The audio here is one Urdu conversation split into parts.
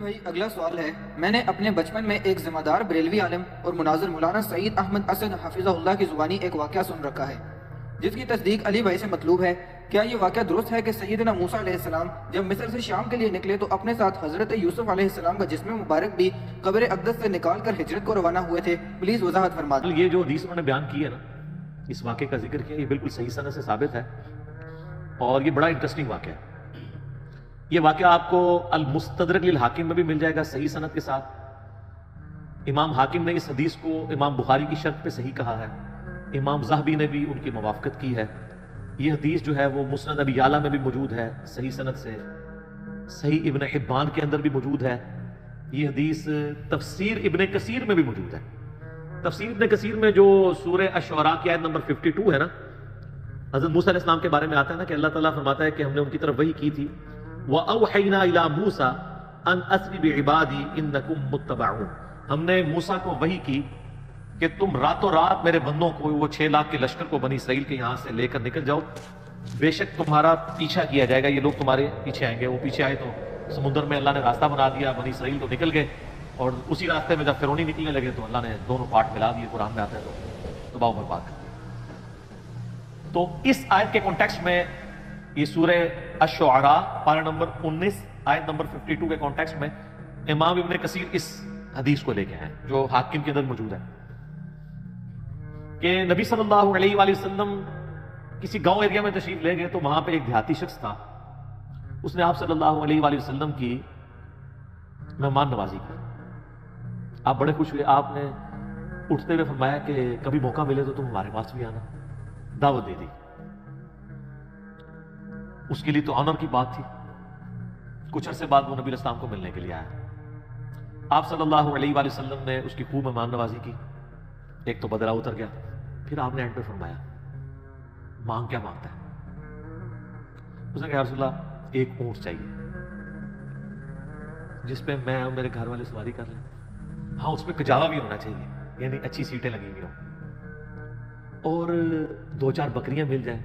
بھائی اگلا سوال ہے، میں نے اپنے بچپن میں ایک ذمہ دار بریلوی عالم اور مناظر مولانا سعید احمد اسد حفظہ اللہ کی زبانی ایک واقعہ سن رکھا ہے جس کی تصدیق علی بھائی سے مطلوب ہے۔ کیا یہ واقعہ درست ہے کہ سیدنا موسیٰ علیہ السلام جب مصر سے شام کے لیے نکلے تو اپنے ساتھ حضرت یوسف علیہ السلام کا جسم مبارک بھی قبر اقدس سے نکال کر ہجرت کو روانہ ہوئے تھے؟ پلیز وضاحت فرما دیں۔ یہ جو حدیث انہوں نے بیان کی ہے نا، اس واقعے کا ذکر کیا، یہ بالکل صحیح سند سے ثابت ہے اور یہ بڑا انٹرسٹنگ واقعہ ہے۔ یہ واقعہ آپ کو المستدرک للحاکم میں بھی مل جائے گا صحیح سند کے ساتھ۔ امام حاکم نے اس حدیث کو امام بخاری کی شرط پہ صحیح کہا ہے، امام ذہبی نے بھی ان کی موافقت کی ہے۔ یہ حدیث جو ہے وہ مسند ابی یعلا میں بھی موجود ہے صحیح سند سے، صحیح ابن حبان کے اندر بھی موجود ہے۔ یہ حدیث تفسیر ابن کثیر میں بھی موجود ہے۔ تفسیر ابن کثیر میں جو سورہ الشعراء کی آیت نمبر 52 ہے نا، حضرت موسیٰ علیہ السلام کے بارے میں آتا ہے نا کہ اللہ تعالیٰ فرماتا ہے کہ ہم نے ان کی طرف وحی کی تھی، وَأَوْحَيْنَا إِلَىٰ مُوسَىٰ أَنْ أَسْرِ بِعِبَادِي إِنَّكُمْ مُتَّبَعُونَ۔ ہم نے موسیٰ کو وحی کی کہ تم راتوں رات میرے بندوں کو، وہ 6 لاکھ کے لشکر کو بنی اسرائیل کے یہاں سے لے کر نکل جاؤ، بے شک تمہارا پیچھا کیا جائے گا، یہ لوگ تمہارے پیچھے آئیں گے۔ وہ پیچھے آئے تو سمندر میں اللہ نے راستہ بنا دیا، بنی اسرائیل تو نکل گئے، اور اسی راستے میں جب فرعونی نکلنے لگے تو اللہ نے دونوں پارٹ ملا دیے، قرآن میں آتا ہے تو تباہ و برباد کر دیا۔ تو اس آیت کے کانٹیکسٹ میں یہ سورہ الشعراء پارہ نمبر 19 آیت نمبر 52 کے کانٹیکسٹ میں امام ابن کثیر اس حدیث کو لے کے ہیں جو حاکم کے اندر موجود ہے کہ نبی صلی اللہ علیہ وآلہ وسلم کسی گاؤں ایریا میں تشریف لے گئے تو وہاں پہ ایک دیہاتی شخص تھا، اس نے آپ صلی اللہ علیہ وآلہ وسلم کی مہمان نوازی کی۔ آپ بڑے خوش ہوئے، آپ نے اٹھتے ہوئے فرمایا کہ کبھی موقع ملے تو تم ہمارے پاس بھی آنا، دعوت دے دی۔ اس کے لیے تو آنر کی بات تھی۔ کچھ عرصے بعد وہ نبی الاسلام کو ملنے کے لیے آیا، آپ صلی اللہ علیہ وآلہ وسلم نے اس کی خوب مہمان نوازی کی، ایک تو بدلہ اتر گیا۔ پھر آپ نے اینڈ پہ فرمایا مانگ کیا مانگتا ہے؟ اس نے کہا یا رسول اللہ ایک اونٹ چاہیے جس پہ میں اور میرے گھر والے سواری کر لیں، ہاں اس پہ کجاوا بھی ہونا چاہیے، یعنی اچھی سیٹیں لگی ہوئی ہوں، اور 2-4 بکریاں مل جائیں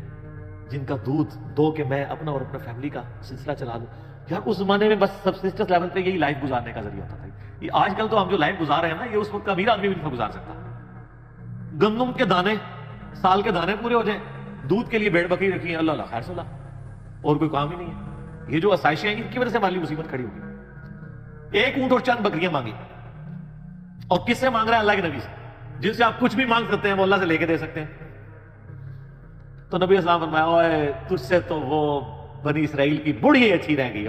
جن کا دودھ دو کہ میں اپنا اور اپنا فیملی کا سلسلہ چلا لوں۔ یار اس زمانے میں بس سبسسٹنس لیول پہ یہی لائف گزارنے کا ذریعہ ہوتا تھا۔ یہ آج کل تو ہم جو لائف گزار رہے ہیں نا، یہ اس وقت کا امیر آدمی بھی نہیں گزار سکتا۔ گندم کے دانے، سال کے دانے پورے ہو جائیں، دودھ کے لیے بھیڑ بکری رکھی ہے، اللہ اللہ خیر صلاح، اور کوئی کام ہی نہیں ہے۔ یہ جو آسائشیں ہیں ان کی وجہ سے ہماری مصیبت کھڑی ہوگی۔ ایک اونٹ اور چند بکریاں مانگی، اور کس سے مانگ رہا ہے؟ اللہ کے نبی سے، جن سے آپ کچھ بھی مانگ سکتے ہیں وہ اللہ سے لے کے دے سکتے ہیں۔ تو نبی اسلام فرمایا اوے تجھ سے تو وہ بنی اسرائیل کی بڑھی اچھی رہ گئی،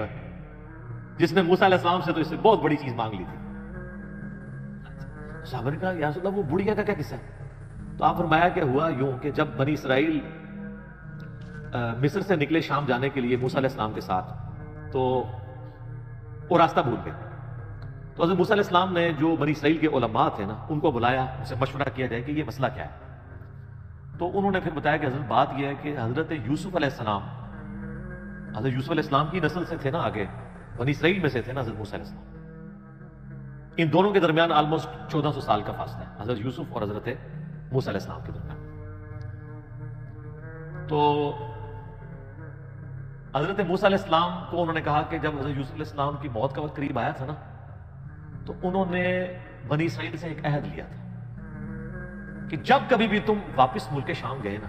جس نے موسیٰ علیہ السلام سے تو اس سے بہت بڑی چیز مانگ لی تھی۔ صحابہ نے کہا یا رسول اللہ وہ بڑھیا کا کیا قصہ ہے؟ تو آپ فرمایا کہ ہوا یوں کہ جب بنی اسرائیل مصر سے نکلے شام جانے کے لیے موسیٰ علیہ السلام کے ساتھ، تو وہ راستہ بھول گئے۔ تو حضرت موسیٰ علیہ السلام نے جو بنی اسرائیل کے علماء تھے نا، ان کو بلایا، ان سے مشورہ کیا جائے کہ یہ مسئلہ کیا ہے۔ تو انہوں نے پھر بتایا کہ حضرت بات یہ ہے کہ حضرت یوسف علیہ السلام، حضرت یوسف علیہ السلام کی نسل سے تھے نا، آگے بنی اسرائیل میں سے تھے نا حضرت موسیٰ علیہ السلام، ان دونوں کے درمیان آلموسٹ 1400 سال کا فاصلہ ہے، حضرت یوسف اور حضرت موسیٰ علیہ السلام کے درمیان۔ تو حضرت موسیٰ علیہ السلام کو انہوں نے کہا کہ جب حضرت یوسف علیہ السلام کی موت کا وقت قریب آیا تھا نا، تو انہوں نے بنی اسرائیل سے ایک عہد لیا تھا کہ جب کبھی بھی تم واپس ملک شام گئے نا،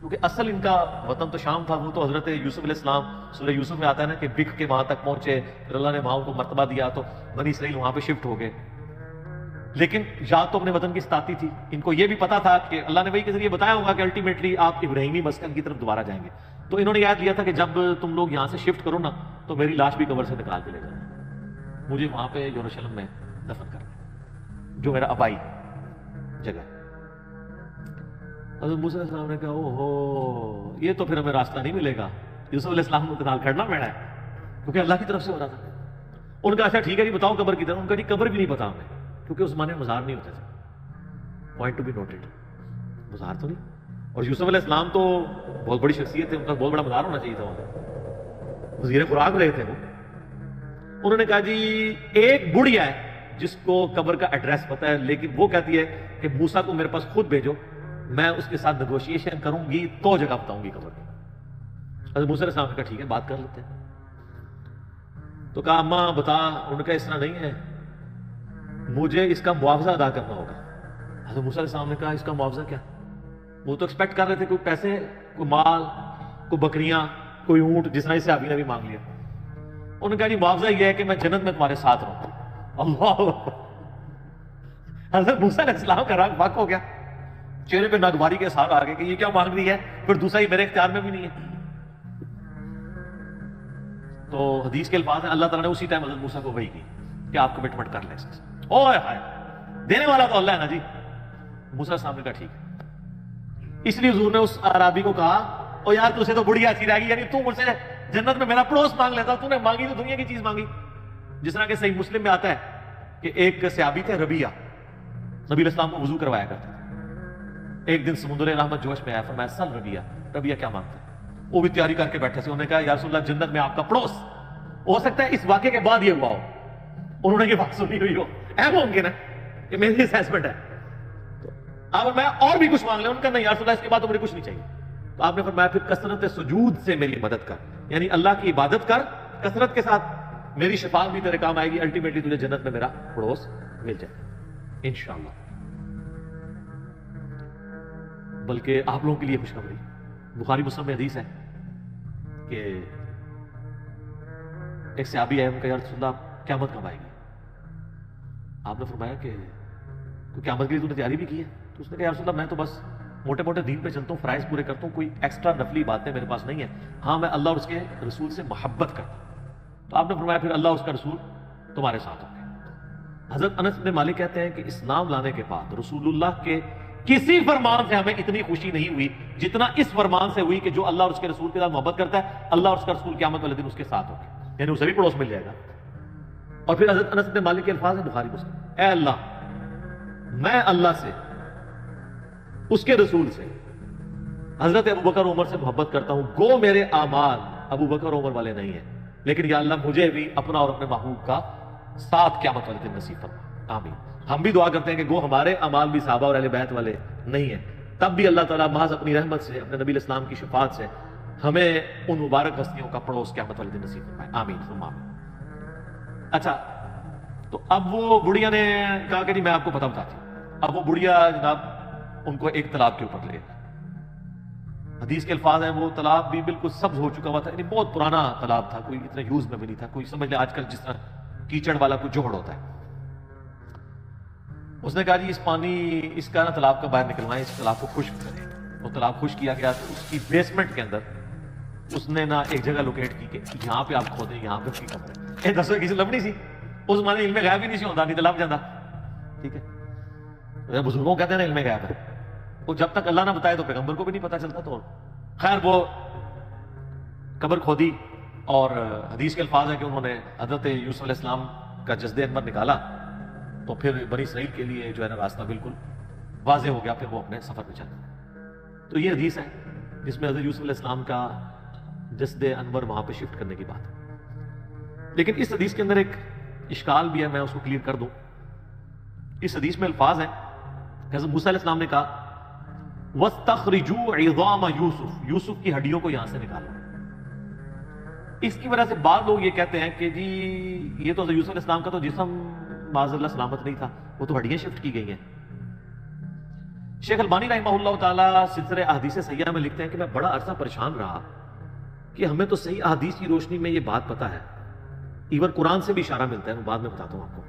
کیونکہ اصل ان کا وطن تو شام تھا، وہ تو حضرت یوسف علیہ السلام سورہ یوسف میں آتا ہے نا کہ بکھ کے وہاں تک پہنچے، پھر اللہ نے وہاں ان کو مرتبہ دیا تو بنی اسرائیل وہاں پہ شفٹ ہو گئے۔ لیکن یاد تو اپنے وطن کی ستاتی تھی، ان کو یہ بھی پتا تھا کہ اللہ نے وہی کے ذریعے بتایا ہوگا کہ الٹیمیٹلی آپ ابراہیمی مسکن کی طرف دوبارہ جائیں گے۔ تو انہوں نے یاد لیا تھا کہ جب تم لوگ یہاں سے شفٹ کرو نا تو میری لاش بھی قبر سے نکال کے لے جانا، مجھے وہاں پہ یروشلم میں دفن کرنا، جو میرا آبائی جگہ ہے۔ حضرت موسیٰ علیہ السلام نے کہا اوہو یہ تو پھر ہمیں راستہ نہیں ملے گا، یوسف علیہ السلام کو کنال کھڑنا پڑا ہے، کیونکہ اللہ کی طرف سے ہو رہا تھا۔ ان کا اچھا ٹھیک ہے جی بتاؤ قبر کی طرف، ان کا جی قبر بھی نہیں پتا ہمیں، کیونکہ اس زمانے میں مزار نہیں ہوتے تھے، پوائنٹ ٹو بی نوٹڈ، مزار تو نہیں۔ اور یوسف علیہ السلام تو بہت بڑی شخصیت تھے، ان کا بہت بڑا مزار ہونا چاہیے تھا، وہاں وزیر خوراک رہے تھے وہ۔ انہوں نے کہا جی ایک بڑھیا ہے جس کو قبر کا ایڈریس پتا ہے، لیکن وہ کہتی ہے کہ موسیٰ کو میرے پاس خود بھیجو، میں اس کے ساتھ نیگوشیشن کروں گی تو جگہ بتاؤں گی قبر کی۔ حضرت موسیٰ علیہ السلام نے کہا ٹھیک ہے بات کر لیتے ہیں۔ تو کہا اماں بتا، ان کا اس طرح نہیں ہے، مجھے اس کا معاوضہ ادا کرنا ہوگا۔ حضرت موسیٰ علیہ السلام نے کہا اس کا معاوضہ کیا؟ وہ تو ایکسپیکٹ کر رہے تھے کوئی پیسے، کوئی مال، کوئی بکریاں، کوئی اونٹ، جس طرح سے ابھی نے بھی مانگ لیا۔ انہوں نے کہا جی معاوضہ یہ ہے کہ میں جنت میں تمہارے ساتھ رہوں۔ اللہ اکبر! حضرت موسیٰ علیہ السلام کا رنگ فاق ہو گیا، چہرے پہ ناگواری کے ساتھ آ گئے کہ یہ کیا مانگ رہی ہے، پھر دوسرا ہی میرے اختیار میں بھی نہیں ہے۔ تو حدیث کے الفاظ ہیں اللہ تعالیٰ نے اسی ٹائم حضرت موسیٰ کو وحی کی کہ آپ کمٹمنٹ کر لیں اس کے ساتھ۔ اوہ ہائے، دینے والا تو اللہ ہے نا جی۔ موسیٰ السلام نے کہا ٹھیک ہے۔ اس لیے حضور نے اس عرابی کو کہا او یار تجھے تو بڑی اچھی رہ گئی، یعنی تو مجھ سے جنت میں میرا پڑوس مانگ لیتا، تو نے مانگی تو دنیا کی چیز مانگی۔ جس طرح کہ صحیح مسلم میں آتا ہے کہ ایک صحابی تھے ربیہ، نبی علیہ السلام کو وضو کروایا کرتے تھے۔ ایک دن سمندر رحمت جوش میں آیا، فرمایا سل ربیہ کیا مانگتا ہے؟ وہ بھی تیاری کر کے بیٹھے تھے۔ انہوں نے کہا یا رسول اللہ جنت میں آپ کا پڑوس، ہو سکتا ہے اس واقعے کے بعد یہ ہوا ہو، انہوں نے یہ بات سنی ہوئی ہو، اہم ممکن ہے کہ میری اسیسمنٹ ہے۔ تو آپ میں اور بھی کچھ مانگ لیں، ان کا نہیں یا رسول اللہ اس کے بعد تو مجھے کچھ نہیں چاہیے۔ تو آپ نے فرمایا پھر کثرت سجود سے میری مدد کر، یعنی اللہ کی عبادت کر کثرت کے ساتھ، میری شفاعت بھی تیرے کام آئے گی، الٹیمیٹلی تجھے جنت میں میرا پڑوس مل جائے انشاءاللہ۔ بلکہ آپ لوگوں کے لیے خوشخبری، بخاری مسلم میں حدیث ہے کہ ایک صحابی ہے، ان کا یا رسول اللہ قیامت کب آئے گی؟ آپ نے فرمایا کہ قیامت کے لیے تو نے تیاری بھی کی ہے؟ تو اس نے کہا یا رسول اللہ میں تو بس موٹے موٹے دین پہ چلتا ہوں، فرائض پورے کرتا ہوں، کوئی ایکسٹرا نفلی باتیں میرے پاس نہیں ہے، ہاں میں اللہ اور اس کے رسول سے محبت کرتا ہوں۔ تو آپ نے فرمایا پھر اللہ اور اس کا رسول تمہارے ساتھ ہوں گے۔ حضرت انس بن مالک کہتے ہیں کہ اسلام لانے کے بعد رسول اللہ کے کسی فرمان سے ہمیں اتنی خوشی نہیں ہوئی جتنا اس فرمان سے ہوئی کہ جو اللہ اور اس کے رسول کے ساتھ محبت کرتا ہے، اللہ اور اس کا رسول قیامت والے دن اس کے ساتھ ہوگا، یعنی اسے بھی پڑوس مل جائے گا۔ اور پھر حضرت انس بن مالک کے الفاظ ہیں بخاری مسلم، اے اللہ میں اللہ سے، اس کے رسول سے، حضرت ابو بکر عمر سے محبت کرتا ہوں، گو میرے اعمال ابو بکر عمر والے نہیں ہیں، لیکن یا اللہ مجھے بھی اپنا اور اپنے محبوب کا ساتھ قیامت والے دن نصیب فرما، آمین۔ ہم بھی دعا کرتے ہیں کہ گو ہمارے اعمال بھی صحابہ اور اہل بیت والے نہیں ہیں، تب بھی اللہ تعالیٰ محض اپنی رحمت سے، اپنے نبی علیہ السلام کی شفاعت سے ہمیں ان مبارک ہستیوں کا پڑوس قیامت والے دن نصیب فرمائے، آمین ثم آمین۔ اچھا، تو اب وہ بڑھیا نے کہا کہ جی میں آپ کو پتہ بتاتی ہوں۔ اب وہ بڑھیا جناب ان کو ایک تالاب کے اوپر لے گئے۔ حدیث کے الفاظ ہیں وہ تالاب بھی بالکل سبز ہو چکا ہوا تھا، یعنی بہت پرانا تالاب تھا، کوئی اتنا یوز میں بھی نہیں تھا، کوئی سمجھ لیں آج کل جس طرح کیچڑ والا کوئی جوہڑ ہوتا ہے۔ اس نے کہا جی اس پانی اس کا نا تالاب کا باہر نکلوائیں، اس تالاب کو خشک کریں۔ وہ تالاب خشک کیا گیا تو اس کی بیسمنٹ کے اندر اس نے نا ایک جگہ لوکیٹ کی کہ یہاں پہ آپ کھودیں، یہاں پہ کی قبر ہے۔ دسو کسی لبنی سی اس زمانے علم غیب بھی نہیں سی ہوتا، نہیں تو لب جاتا، ٹھیک ہے۔ بزرگوں کہتے ہیں نا علم غیب ہے، وہ جب تک اللہ نہ بتائے تو پیغمبر کو بھی نہیں پتا چلتا۔ تو خیر وہ قبر کھودی اور حدیث کے الفاظ ہیں کہ انہوں نے حضرت یوسف علیہ السلام کا جسد انور نکالا تو پھر بنی اسرائیل کے لیے جو ہے نا راستہ بالکل واضح ہو گیا، پھر وہ اپنے سفر پہ چلے۔ تو یہ حدیث ہے جس میں حضرت یوسف علیہ السلام کا جسد انور وہاں پہ شفٹ کرنے کی بات ہے۔ لیکن اس حدیث کے اندر ایک اشکال بھی ہے، میں اس کو کلیئر کر دوں۔ اس حدیث میں الفاظ ہیں کہ حضرت موسیٰ علیہ السلام نے کہا وَاسْتَخْرِجُوا عِظَامَ یوسف، یوسف کی ہڈیوں کو یہاں سے نکالو۔ اس کی وجہ سے بعض لوگ یہ کہتے ہیں کہ جی یہ تو حضرت یوسف علیہ السلام کا تو جسم معاذ اللہ سلامت نہیں تھا، وہ تو ہڈیاں شفٹ کی گئی ہیں۔ شیخ البانی رحمہ اللہ تعالیٰ سلسلہ احادیث صحیحہ میں لکھتے ہیں کہ میں بڑا عرصہ پریشان رہا کہ ہمیں تو صحیح احادیث کی روشنی میں یہ بات پتا ہے، ایون قرآن سے بھی اشارہ ملتا ہے، میں بعد میں بتاتا ہوں آپ کو،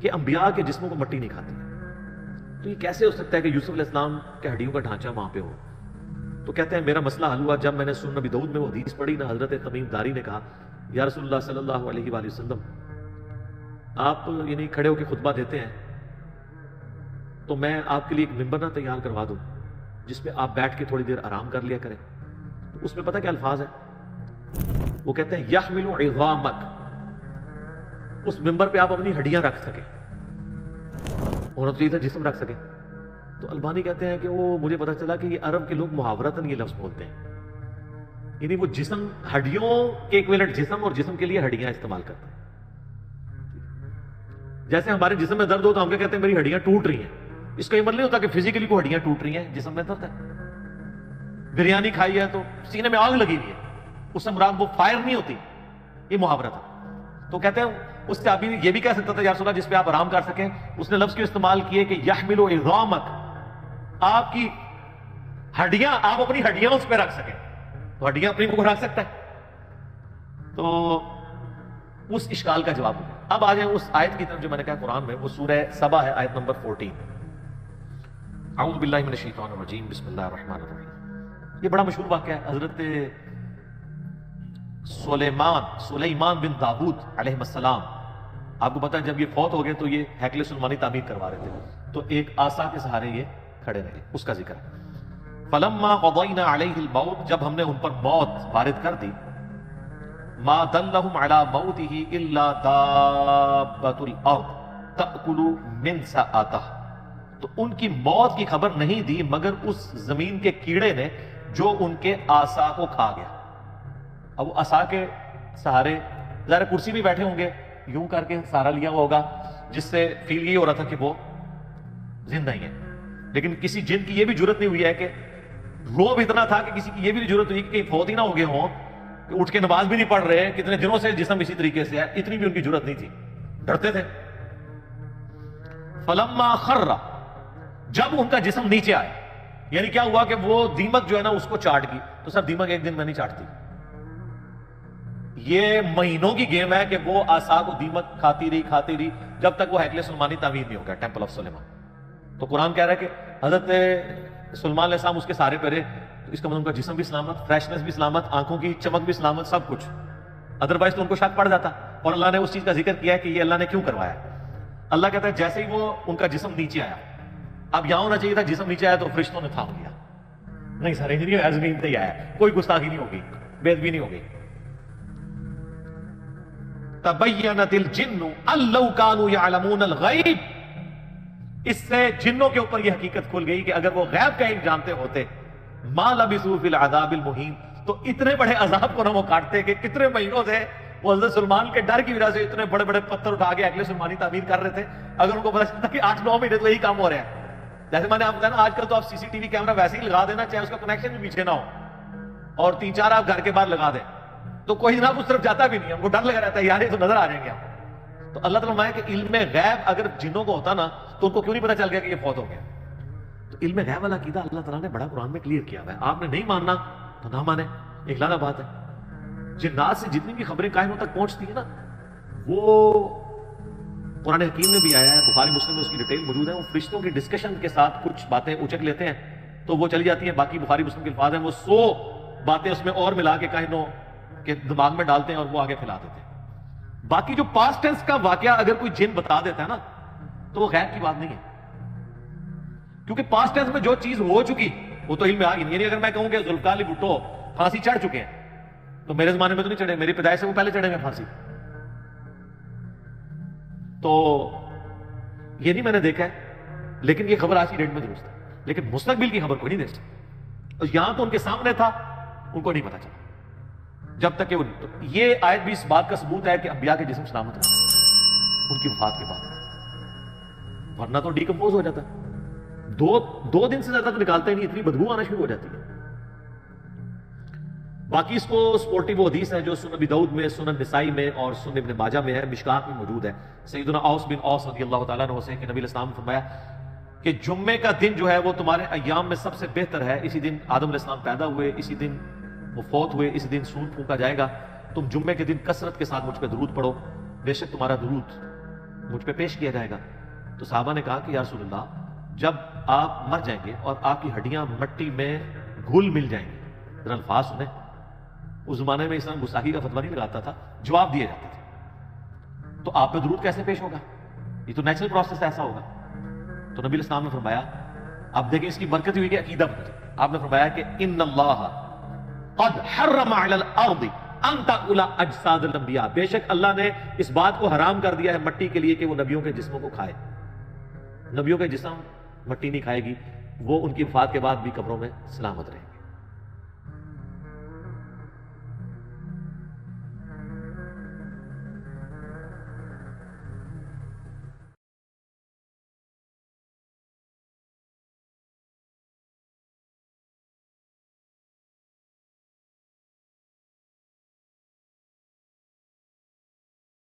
کہ انبیاء کے جسموں کو مٹی نہیں کھاتی، تو یہ کیسے ہو سکتا ہے کہ یوسف علیہ السلام کے ہڈیوں کا ڈھانچہ وہاں پہ ہو؟ تو کہتے ہیں میرا مسئلہ حل ہوا جب میں نے سنن نبی داؤد میں وہ حدیث پڑھی نا، حضرت تمیم داری نے کہا یا رسول اللہ صلی اللہ علیہ وآلہ وسلم آپ یعنی کھڑے ہو کے خطبہ دیتے ہیں تو میں آپ کے لیے ایک ممبر نہ تیار کروا دوں جس پہ آپ بیٹھ کے تھوڑی دیر آرام کر لیا کریں۔ تو اس میں پتہ کیا الفاظ ہیں؟ وہ کہتے ہیں یحمل عظامک، اس ممبر پہ آپ اپنی ہڈیاں رکھ سکیں، ہونا تو یہ تھا جسم رکھ سکیں۔ تو البانی کہتے ہیں کہ وہ مجھے پتا چلا کہ یہ عرب کے لوگ محاورتاً یہ لفظ بولتے ہیں، یعنی وہ جسم ہڈیوں کے ایکویلنٹ جسم اور جسم کے لیے ہڈیاں استعمال کرتے ہیں۔ جیسے ہمارے جسم میں درد ہو تو ہم کیا کہتے ہیں میری ہڈیاں ٹوٹ رہی ہیں، اس کا یہ مطلب نہیں ہوتا کہ فزیکلی کو ہڈیاں ٹوٹ رہی ہیں، جسم میں درد ہے۔ بریانی کھائی ہے تو سینے میں آگ لگی ہوئی ہے، اس سے مراد وہ فائر نہیں ہوتی، یہ محاورہ تھا. تو کہتے ہیں اس سے ابھی یہ بھی کہہ سکتا تھا یا رسول اللہ جس پہ آپ آرام کر سکیں. اس نے لفظ کیوں استعمال کیے کہ یحمل عظامک، آپ کی ہڈیاں، آپ اپنی ہڈیاں اس پہ رکھ سکیں. تو ہڈیاں اپنی کو رکھ سکتا ہے. تو اس اشکال کا جواب ہوا. اب آ جائیں اس آیت کی طرف جو میں نے کہا قرآن میں، وہ سورہ سبا ہے، آیت نمبر 14. اعوذ باللہ من الشیطان الرجیم، بسم اللہ الرحمن الرحیم. یہ بڑا مشہور واقعہ ہے. حضرت سلیمان بن داؤد علیہ السلام، آپ کو پتا ہے جب یہ فوت ہو گئے تو یہ ہیکل سلیمانی تعمیر کروا رہے تھے، تو ایک آسا کے سہارے یہ کھڑے رہے. اس کا ذکر ہے. فلما قضینا علیہ الموت، جب ہم نے ان پر موت وارد کر دی، ما دلهم على موته الا دابۃ الارض تأکل من سأتہ، تو ان کی موت کی خبر نہیں دی مگر اس زمین کے کیڑے نے جو ان کے عصا کو کھا گیا. اب وہ عصا کے سہارے ظاہر کرسی بھی بیٹھے ہوں گے، یوں کر کے سہارا لیا ہوا ہوگا، جس سے فیل یہ ہو رہا تھا کہ وہ زندہ ہی ہے. لیکن کسی جن کی یہ بھی جرت نہیں ہوئی ہے کہ روب اتنا تھا کہ کسی کی یہ بھی ضرورت ہوئی کہ کہیں فوت ہی نہ ہو گئے ہوں، کہ اٹھ کے نماز بھی نہیں پڑھ رہے، کتنے دنوں سے جسم اسی طریقے سے ہے، اتنی بھی ان کی ضرورت نہیں تھی، ڈرتے تھے. فلما خر، جب ان کا جسم نیچے آیا، یعنی کیا ہوا کہ وہ دیمک جو ہے نا اس کو چاٹ گئی. تو سر دیمک ایک دن میں نہیں چاٹتی، یہ مہینوں کی گیم ہے کہ وہ عصا کو دیمک کھاتی رہی جب تک وہ ہیکل سلیمانی تعمیر نہیں ہوگا، ٹیمپل آف سلیمان. تو قرآن کہہ رہا ہے کہ حضرت سلیمان علیہ السلام اس کے سارے پہ رہے، تو اس کا مطلب ان کا جسم بھی سلامت، فریشنس بھی سلامت، آنکھوں کی چمک بھی سلامت، سب کچھ. ادروائز تو ان کو شک پڑ جاتا. اور اللہ نے اس چیز کا ذکر کیا ہے کہ یہ اللہ نے کیوں کروایا. اللہ کہتا ہے جیسے ہی وہ ان کا جسم نیچے آیا، اب یہاں ہونا چاہیے تھا جسم نیچے آیا تو فرشتوں نے تھام لیا. نہیں سر انجینئر زمین پہ ہی آیا، کوئی گستاخی نہیں ہوگی، بے ادبی نہیں ہوگی. تبینت الجن ان لو كانوا يعلمون الغیب، اس سے جنوں کے اوپر یہ حقیقت کھل گئی کہ اگر وہ غیب کا علم جانتے ہوتے، ما لبثوا فی العذاب المہین، تو اتنے بڑے عذاب کو نہ وہ کاٹتے کہ کتنے مہینوں سے وہ حضرت سلمان کے ڈر کی وجہ سے اتنے بڑے بڑے پتھر اٹھا کے اگلے سلمانی تعمیر کر رہے تھے. اگر ان کو پتا چلتا کہ 8-9 مہینے تو یہی کام ہو رہے ہیں. جیسے میں نے آپ کو کہا نا آج کل تو آپ CCTV کیمرہ ویسے ہی لگا دینا، چاہے اس کا کنیکشن بھی پیچھے نہ ہو، اور 3-4 آپ گھر کے باہر لگا دیں تو کوئی جناب اس طرف جاتا بھی نہیں ہے، ان کو ڈر لگا رہتا ہے یار یہ تو نظر آ جائیں گے. تو اللہ تعالیٰ فرمایا کہ علم غیب اگر جنوں کو ہوتا نا تو ان کو کیوں نہیں پتا چل گیا کہ یہ فوت ہو گیا. تو علم غیب والا عقیدہ اللہ تعالیٰ نے بڑا قرآن میں کلیئر کیا ہوا ہے. آپ نے نہیں ماننا تو نہ مانے، ایک لانا بات ہے. جنات سے جتنی بھی خبریں کائنوں تک پہنچتی ہیں نا، وہ قرآن حکیم میں بھی آیا ہے، بخاری مسلم میں اس کی ڈیٹیل موجود ہے. وہ فرشتوں کی ڈسکشن کے ساتھ کچھ باتیں اچک لیتے ہیں تو وہ چلی جاتی ہیں، باقی بخاری مسلم کے الفاظ ہیں، وہ 100 باتیں اس میں اور ملا کے کائنوں کے دماغ میں ڈالتے ہیں اور وہ آگے پھیلا دیتے ہیں. باقی جو پاسٹ ٹینس کا واقعہ اگر کوئی جن بتا دیتا ہے نا تو وہ غیب کی بات نہیں ہے، کیونکہ پاسٹ ٹینس میں جو چیز ہو چکی وہ تو علم میں آ گئی. یعنی اگر میں کہوں کہ ذوالفقار علی بھٹو پھانسی چڑھ چکے ہیں تو میرے زمانے میں تو نہیں چڑھے، میری پیدائش سے وہ پہلے چڑھے گئے پھانسی. تو یہ نہیں میں نے دیکھا ہے، لیکن یہ خبر آج کی ڈیٹ میں درست ہے. لیکن مستقبل کی خبر کوئی نہیں دے سکتا. یہاں تو ان کے سامنے تھا، ان کو نہیں پتا چلا جب تک کہ وہ نہیں. تو یہ آیت بھی اس بات کا ثبوت ہے کہ انبیاء کے جسم سلامت رہے ان کی وفات کے بعد، ورنہ تو ڈیکمپوز ہو جاتا. دو دن سے زیادہ نکالتے نہیں، اتنی بدبو آنا شروع ہو جاتی ہے. باقی اس کو سپورٹیو حدیث ہے جو سنن ابی داؤد میں، سنن نسائی میں اور سنن ابن ماجہ میں ہے، مشکات میں موجود ہے. سیدنا اوس بن اوس رضی اللہ تعالیٰ عنہ سے کہ نبی علیہ السلام نے فرمایا کہ جمعے کا دن جو ہے وہ تمہارے ایام میں سب سے بہتر ہے. اسی دن آدم علیہ السلام پیدا ہوئے، اسی دن وہ فوت ہوئے، اسی دن سور پھونکا جائے گا. تم جمعے کے دن کثرت کے ساتھ مجھ پہ درود پڑھو، بے شک تمہارا درود مجھ پہ پیش کیا جائے گا. تو صحابہ نے کہا کہ یا رسول اللہ جب آپ مر جائیں گے اور آپ کی ہڈیاں مٹی میں گھل مل جائیں گی، ذرا الفاظ سنیں. اس زمانے میں اسلام گستاخی کا فتویٰ نہیں لگاتا تھا، جواب دیے جاتے تھے. تو آپ پہ درود کیسے پیش ہوگا؟ یہ تو نیچرل پروسیس ایسا ہوگا. تو نبی علیہ السلام نے فرمایا، اب دیکھیں اس کی برکت ہوئی کہ عقیدہ بدل. آپ نے فرمایا کہ ان اللہ قد حرم علی الارض ان تاکل اجساد الانبیاء، بے شک اللہ نے اس بات کو حرام کر دیا ہے مٹی کے لیے کہ وہ نبیوں کے جسموں کو کھائے. نبیوں کے جسم مٹی نہیں کھائے گی، وہ ان کی وفات کے بعد بھی قبروں میں سلامت رہے.